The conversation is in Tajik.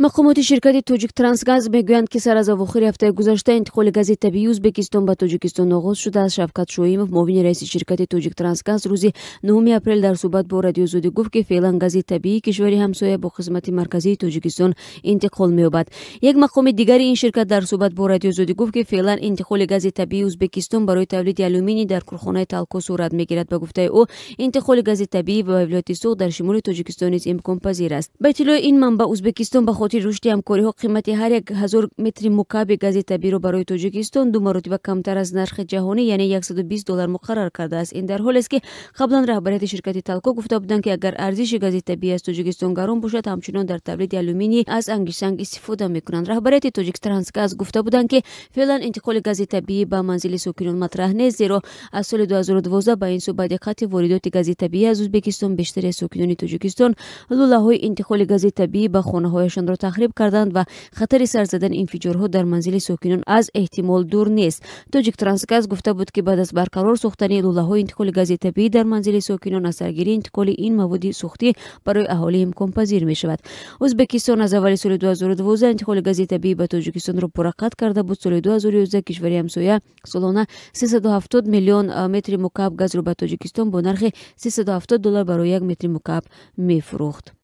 мақомоти ширкати Тоҷиктрансгаз мегӯянд, ки сар аз авохири ҳафтаи гузашта интиқоли гази табиии Узбекистон ба Тоҷикистон оғоз шудааст. Шавкат Шоимов, муовини раиси ширкати Тоҷиктрансгаз, рӯзи 9 апрел дар суҳбат бо радиозудӣ гуфт, ки феълан гази табиии кишвари ҳамсоя бо хизмати марказии Тоҷикистон интиқол меёбад. Як мақоми дигари ин ширкат дар суҳбат бо радиозудӣ гуфт, ки феълан интиқоли гази табиии Узбекистон барои тавлиди алюминий дар кӯрхонаи Талко сурат мегирад. Ба гуфтаи ӯ, интиқоли гази табиӣ ба вилояти Суғд дар шимоли Тоҷикистон низ имконпазир аст. Ба иттилои ин манбаъ, Узбекистон ба хотири рушди ҳамкориҳо қимати ҳар 1000 метри мукабби гази табииро барои Тоҷикистон 2 маротиба камтар аз нархи ҷаҳонӣ, яъне $120 муқаррар кардааст. Ин дар ҳоле аст, ки қаблан раҳбарияти ширкати Талко гуфта буданд, ки агар арзиши гази табиӣ аз Тоҷикистон гарон бошад, ҳамчунон дар тавлиди алюминий аз ангишсанг истифода мекунанд. Раҳбарияти Тоҷиктрансгаз гуфта буданд, ки феълан интиқоли гази табиӣ ба манзили сокинон матраҳ нест, зеро аз соли 2012 ба ин су баъди қатъи воридоти гази табиӣ аз Узбекистон бештари аз сокинони Тоҷикистон лӯлаҳои интиқоли гази табиӣ ба хонаҳояшонро тахриб карданд ва хатари сар задани инфиҷорҳо дар манзили сокинон аз эҳтимол дур нест. Тоҷиктрансгаз гуфта буд, ки баъд аз барқарор сохтани лӯлаҳои интиқоли гази табиӣ дар манзили сокинон, аз саргирии интиқоли ин маводи сӯхтӣ барои аҳолӣ имконпазир мешавад. Узбекистон аз аввали соли 2012 интиқоли гази табиӣ ба Тоҷикистонро пуррақат карда буд. Соли 2011 кишвари ҳамсоя солона 370 миллион метри мукабб газро ба Тоҷикистон бо нархи $370 барои 1 метри мукабб мефурӯхт.